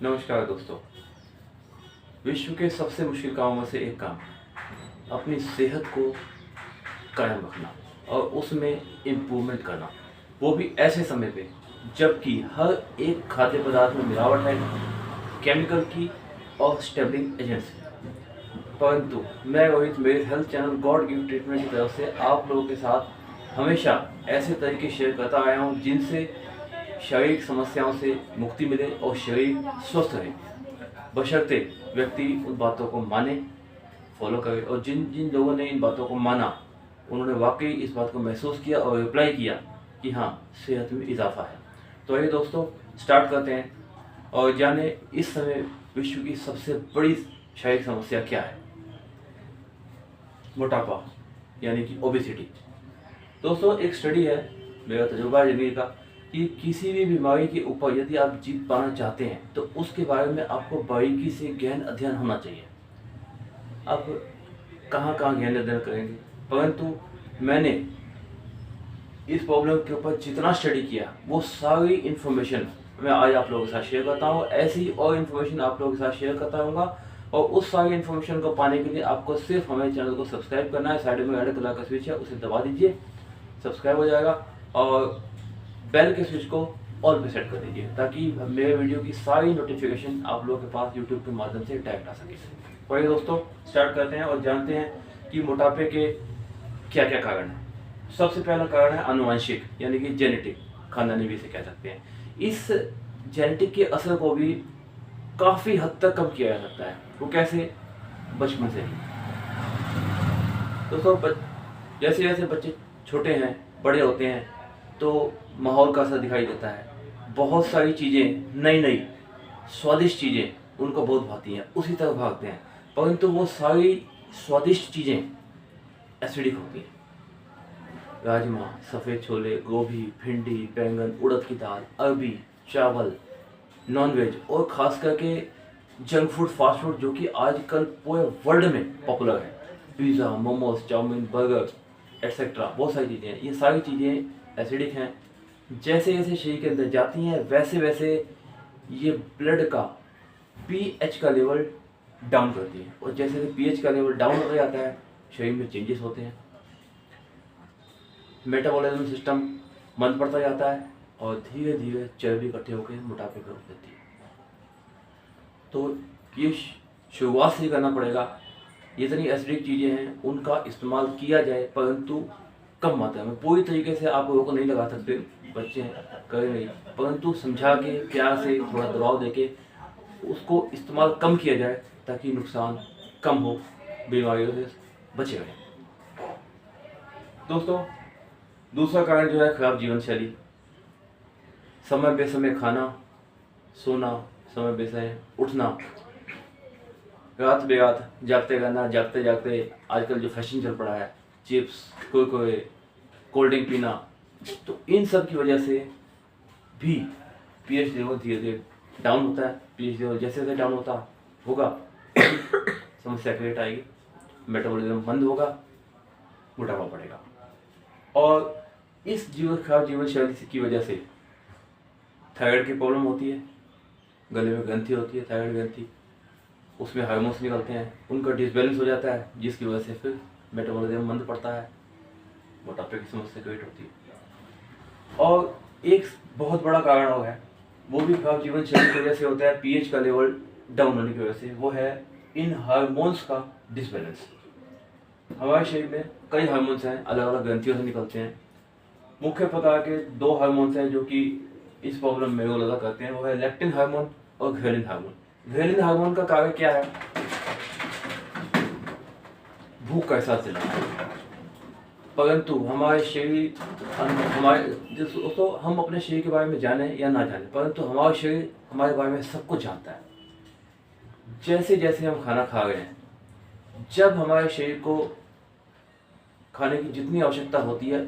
नमस्कार दोस्तों। विश्व के सबसे मुश्किल कामों में से एक काम अपनी सेहत को कायम रखना और उसमें इम्प्रूवमेंट करना, वो भी ऐसे समय पे जबकि हर एक खाद्य पदार्थ में मिलावट है, केमिकल की और स्टेबलिंग एजेंट्स की। परंतु मैं रोहित मेरे health channel God gift treatment की तरफ से आप लोगों के साथ हमेशा ऐसे तरीके शेयर करता आया हूँ जिनसे शारीरिक समस्याओं से मुक्ति मिले और शरीर स्वस्थ रहे, बशर्ते व्यक्ति उन बातों को माने, फॉलो करे। और जिन जिन लोगों ने इन बातों को माना उन्होंने वाकई इस बात को महसूस किया और रिप्लाई किया कि हाँ, सेहत में इजाफा है। तो आइए दोस्तों, स्टार्ट करते हैं और जाने इस समय विश्व की सबसे बड़ी शारीरिक समस्या क्या है। मोटापा यानी कि ओबेसिटी। दोस्तों, एक स्टडी है, मेरा तजुर्बा है जिंदगी का, कि किसी भी बीमारी के ऊपर यदि आप जीत पाना चाहते हैं तो उसके बारे में आपको बारीकी से गहन अध्ययन होना चाहिए। अब कहाँ कहाँ गहन अध्ययन करेंगे, परंतु मैंने इस प्रॉब्लम के ऊपर जितना स्टडी किया वो सारी इन्फॉर्मेशन मैं आज आप लोगों के साथ शेयर करता हूँ। ऐसी और इन्फॉर्मेशन आप लोगों के साथ शेयर करता रहूँगा और उस सारी इन्फॉर्मेशन को पाने के लिए आपको सिर्फ हमारे चैनल को सब्सक्राइब करना है। साइड में रेड कलर का स्विच है, उसे दबा दीजिए, सब्सक्राइब हो जाएगा और बेल के स्विच को ऑल पे सेट कर दीजिए ताकि मेरे वीडियो की सारी नोटिफिकेशन आप लोगों के पास यूट्यूब के माध्यम से डायरेक्ट आ सके। वही दोस्तों, स्टार्ट करते हैं और जानते हैं कि मोटापे के क्या क्या कारण हैं। सबसे पहला कारण है आनुवंशिक यानी कि जेनेटिक, खानदानी भी इसे कह सकते हैं। इस जेनेटिक के असर को भी काफ़ी हद तक कम किया जा सकता है। वो कैसे? बचपन से ही दोस्तों। जैसे जैसे बच्चे छोटे हैं, बड़े होते हैं तो माहौल का असर दिखाई देता है। बहुत सारी चीज़ें, नई नई स्वादिष्ट चीज़ें उनको बहुत भाती हैं, उसी तरह भागते हैं, परंतु वो सारी स्वादिष्ट चीज़ें एसिडिक होती हैं। राजमा, सफ़ेद छोले, गोभी, भिंडी, बैंगन, उड़द की दाल, अरबी, चावल, नॉनवेज और ख़ास करके जंक फूड, फास्ट फूड जो कि आजकल पूरे वर्ल्ड में पॉपुलर है। Pizza, momos, chowmein, burger etcetera, बहुत सारी चीज़ें हैं। ये सारी चीज़ें एसिडिक हैं। जैसे जैसे शरीर के अंदर जाती हैं वैसे वैसे ये ब्लड का पीएच का लेवल डाउन करती है और जैसे जैसे पीएच का लेवल डाउन होता जाता है शरीर में चेंजेस होते हैं, मेटाबॉलिज्म सिस्टम मंद पड़ता जाता है और धीरे धीरे चर्बी इकट्ठे होकर मोटापे का रूप लेती है। तो ये शुरुआत से ही करना पड़ेगा। जितनी एसिडिक चीज़ें हैं उनका इस्तेमाल किया जाए, परंतु कम मात्रा में। पूरी तरीके से आप लोगों को नहीं लगा सकते, बच्चे करें नहीं, परंतु समझा के, प्यार से, थोड़ा दबाव देके उसको इस्तेमाल कम किया जाए ताकि नुकसान कम हो, बीमारियों से बचे रहें। दोस्तों, दूसरा कारण जो है खराब जीवन शैली। समय बेसमय खाना, सोना, समय बेसमय उठना, रात बेरात जागते रहना, जागते जागते आजकल जो फैशन चल पड़ा है, चिप्स, कुरकुरे, कोल्ड ड्रिंक पीना, तो इन सब की वजह से भी पीएच लेवल धीरे धीरे डाउन होता है। पीएच लेवल जैसे जैसे डाउन होता होगा समस्या क्रिएट आएगी, मेटाबॉलिज्म बंद होगा, मोटापा बढ़ेगा। और इस खराब जीवन शैली की वजह से थायराइड की प्रॉब्लम होती है, गले में ग्रंथि होती है, थायराइड ग्रंथि, उसमें हार्मोन्स निकलते हैं, उनका डिसबैलेंस हो जाता है जिसकी वजह से फिर मेटाबॉलिज्म मंद पड़ता है, मोटापे की समस्या क्रिएट होती है। और एक बहुत बड़ा कारण और है, वो भी खराब जीवन शैली की वजह से होता है, पीएच का लेवल डाउन होने की वजह से, वो है इन हार्मोन्स का डिसबैलेंस। हमारे शरीर में कई हार्मोन्स हैं, अलग अलग ग्रंथियों से निकलते हैं। मुख्य प्रकार के दो हार्मोन्स हैं जो कि इस प्रॉब्लम में रोल अदा करते हैं, वो है लेक्टिन हार्मोन और घ्रेलिन हार्मोन। घ्रेलिन हार्मोन का कार्य क्या है? भूख का एहसास दिलाना। परंतु हमारे शरीर, दोस्तों, हम अपने शरीर के बारे में जाने या ना जाने, परंतु हमारा शरीर हमारे बारे में सब कुछ जानता है। जैसे जैसे हम खाना खा रहे हैं, जब हमारे शरीर को खाने की जितनी आवश्यकता होती है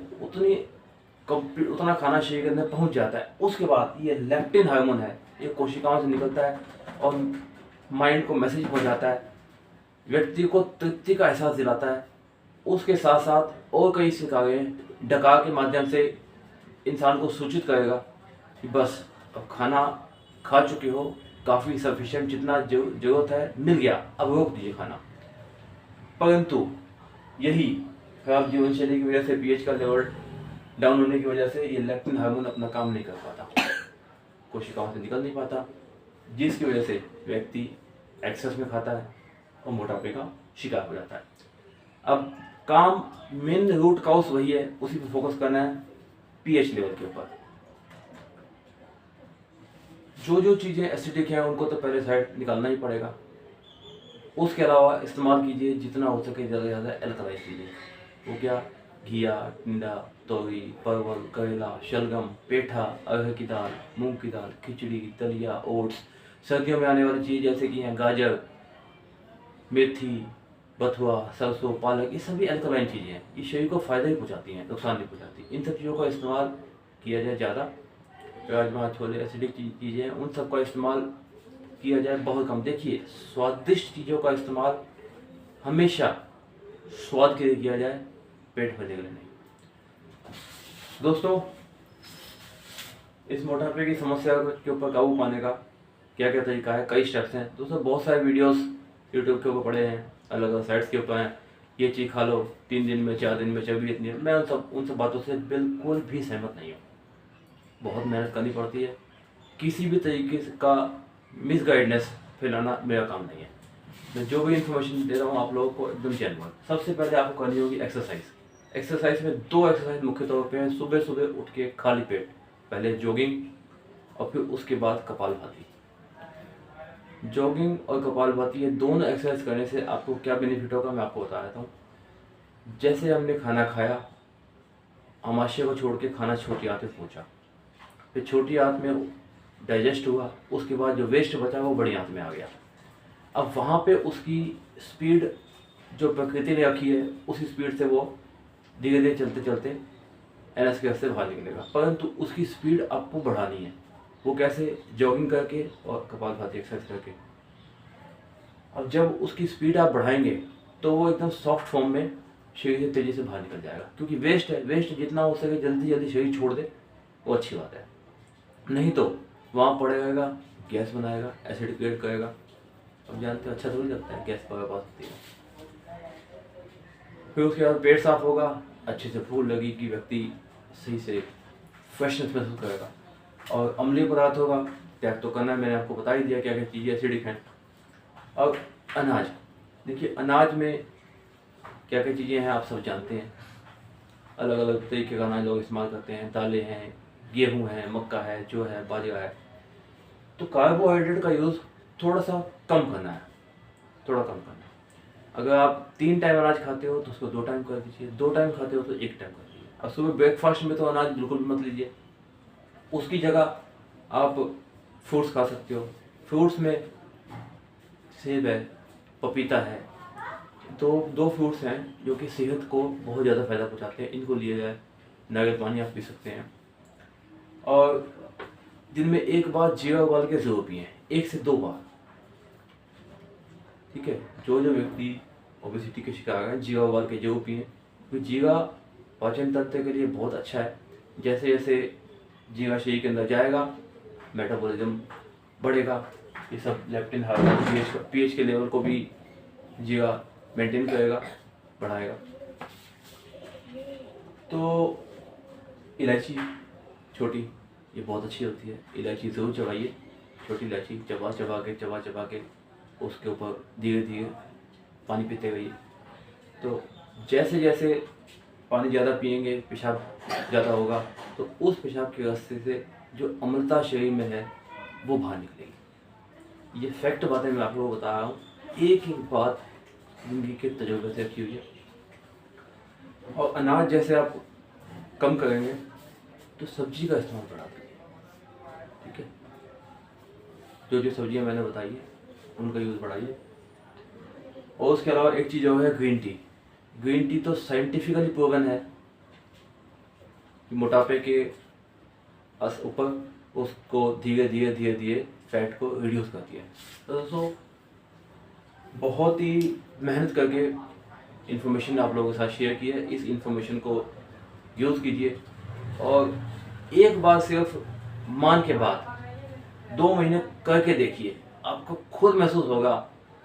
उतना खाना शरीर के अंदर पहुंच जाता है। उसके बाद ये लेक्टिन हार्मोन है, ये कोशिकाओं से निकलता है और माइंड को मैसेज पहुंचाता है, व्यक्ति को तृप्ति का एहसास दिलाता है। उसके साथ साथ और कई सिकारें डकार के माध्यम से इंसान को सूचित करेगा कि बस अब खाना खा चुके हो, काफ़ी सफिशिएंट जितना जो जरूरत है मिल गया, अब रोक दीजिए खाना। परंतु यही खराब जीवन शैली की वजह से पीएच का लेवल डाउन होने की वजह से ये लेक्टिन हार्मोन अपना काम नहीं कर पाता, कोशिकाओं से निकल नहीं पाता, जिसकी वजह से व्यक्ति एक्सेस में खाता है और मोटापे का शिकार हो जाता है। अब काम मेन रूट कॉज वही है, उसी पर फोकस करना है, पीएच लेवल के ऊपर। जो जो चीज़ें एसिडिक हैं उनको तो पहले साइड निकालना ही पड़ेगा। उसके अलावा इस्तेमाल कीजिए जितना हो सके ज़्यादा से ज़्यादा एल्कलाइन चीज़ें। वो क्या, घिया, टिंडा, तोरी, परवल, करेला, शलगम, पेठा, अरहर की दाल, मूंग की दाल, खिचड़ी, दलिया, ओट्स। सर्दियों में आने वाली चीज़ जैसे कि हैं गाजर, मेथी, बथुआ, सरसों, पालक, ये सभी एल्कलाइन चीज़ें हैं। ये शरीर को फ़ायदा ही पहुँचाती हैं, नुकसान नहीं पहुँचाती। इन सब चीज़ों का इस्तेमाल किया जाए ज़्यादा। राजमा, छोले, एसिडिक चीज़ें हैं, उन सब का इस्तेमाल किया जाए बहुत कम। देखिए, स्वादिष्ट चीज़ों का इस्तेमाल हमेशा स्वाद के लिए किया जाए, पेट भरने के लिए नहीं। दोस्तों, इस मोटापे की समस्या के ऊपर काबू पाने का क्या क्या तरीका है, कई स्टेप्स हैं। दोस्तों, बहुत सारे वीडियोस यूट्यूब के ऊपर पड़े हैं, अलग अलग साइट्स के ऊपर हैं। ये चीज़ खा लो 3 दिन में, 4 दिन में चर्बी इतनी है। मैं उन सब बातों से बिल्कुल भी सहमत नहीं हूँ। बहुत मेहनत करनी पड़ती है। किसी भी तरीके का मिसगाइडनेस फैलाना मेरा काम नहीं है। मैं जो भी इन्फॉर्मेशन दे रहा हूँ आप लोगों को एकदम जेन्युइन। सबसे पहले आपको करनी होगी एक्सरसाइज। एक्सरसाइज में 2 एक्सरसाइज मुख्य तौर पे हैं। सुबह सुबह उठ के खाली पेट पहले जॉगिंग और फिर उसके बाद कपालभाति। जॉगिंग और कपालभाति ये दोनों एक्सरसाइज करने से आपको क्या बेनिफिट होगा मैं आपको बता देता हूँ। जैसे हमने खाना खाया, आमाशय को छोड़ के खाना छोटी आंत में पहुँचा, फिर छोटी आंत में डाइजेस्ट हुआ, उसके बाद जो वेस्ट बचा वो बड़ी आंत में आ गया। अब वहाँ पे उसकी स्पीड जो प्रकृति ने रखी है उसी स्पीड से वो धीरे धीरे चलते चलते एनएस के से बाहर निकलेगा। परंतु उसकी स्पीड आपको बढ़ानी है। वो कैसे? जॉगिंग करके और कपालभाति एक्सरसाइज करके। अब जब उसकी स्पीड आप बढ़ाएंगे तो वो एकदम सॉफ्ट फॉर्म में शरीर से तेज़ी से बाहर निकल जाएगा, क्योंकि वेस्ट है। वेस्ट जितना हो सके जल्दी जल्दी शरीर छोड़ दे वो अच्छी बात है। नहीं तो वहाँ पड़े रहेगा, गैस बनाएगा, एसिड क्रिएट करेगा। अब जानते हो अच्छा थोड़ी लगता है गैस पास होती है। फिर उसके बाद पेट साफ होगा, अच्छे से भूख लगेगी, व्यक्ति सही से फ्रेशनेस महसूस करेगा। और अम्लीय पदार्थ होगा, त्याग तो करना है, मैंने आपको बता ही दिया क्या क्या चीज़ें एसिडिक हैं। और अनाज, देखिए अनाज में क्या क्या चीज़ें हैं आप सब जानते हैं। अलग अलग तरीके का अनाज लोग इस्तेमाल करते हैं। दालें हैं, गेहूँ है, मक्का है, जो है बाजरा है। तो कार्बोहाइड्रेट का यूज़ थोड़ा सा कम करना है, थोड़ा कम करना है। अगर आप 3 टाइम अनाज खाते हो तो उसको 2 टाइम कर दीजिए, 2 टाइम खाते हो तो 1 टाइम कर दीजिए। अब सुबह ब्रेकफास्ट में तो अनाज बिल्कुल भी मत लीजिए, उसकी जगह आप फ्रूट्स खा सकते हो। फ्रूट्स में सेब है, पपीता है, तो 2 फ्रूट्स हैं जो कि सेहत को बहुत ज़्यादा फायदा पहुँचाते हैं। इनको लिए जाए। नारियल पानी आप पी सकते हैं। और दिन में 1 बार जीरा उबाल के जरूर पिए, 1 से 2 बार, ठीक है। जो व्यक्ति ओबेसिटी के शिकार हैं जीरा उबाल के जरूर पिए, क्योंकि जीरा पाचन तंत्र के लिए बहुत अच्छा है। जैसे जैसे जीरा शरीर के अंदर जाएगा मेटाबॉलिज्म बढ़ेगा, ये सब लेप्टिन हार्मोन पीएच के लेवल को भी जीरा मेंटेन करेगा, बढ़ाएगा। तो इलायची छोटी, ये बहुत अच्छी होती है। इलायची ज़रूर चबाइए, छोटी इलायची चबा चबा के उसके ऊपर धीरे धीरे पानी पीते रहिए। तो जैसे जैसे पानी ज़्यादा पिएंगे पेशाब ज़्यादा होगा, तो उस पेशाब के रास्ते से जो अम्लता शरीर में है वो बाहर निकलेगी। ये फैक्ट बातें मैं आप लोगों को बता रहा हूँ, एक एक बात जिंदगी के तजुर्बे से रखी हुई है। और अनाज जैसे आप कम करेंगे तो सब्जी का इस्तेमाल बढ़ा दीजिए, ठीक है। जो जो सब्जियां मैंने बताई है उनका यूज़ बढ़ाइए। और उसके अलावा एक चीज़ और है ग्रीन टी। ग्रीन टी तो साइंटिफिकली प्रूवन है कि मोटापे के ऊपर उसको धीरे धीरे फैट को रिड्यूस करती है। तो दोस्तों, बहुत ही मेहनत करके इन्फॉर्मेशन आप लोगों के साथ शेयर की है। इस इन्फॉर्मेशन को यूज़ कीजिए और एक बार सिर्फ मान के बाद 2 महीने करके देखिए, आपको खुद महसूस होगा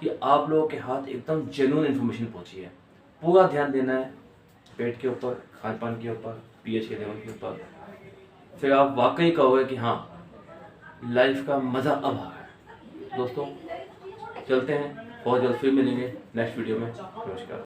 कि आप लोगों के हाथ एकदम जेन्युइन इन्फॉर्मेशन पहुंची है। पूरा ध्यान देना है पेट के ऊपर, खान पान के ऊपर, पीएच के लेवल के ऊपर। फिर आप वाकई कहोगे कि हाँ, लाइफ का मज़ा अब आ गया। दोस्तों चलते हैं, बहुत जल्द फिर मिलेंगे नेक्स्ट वीडियो में। नमस्कार।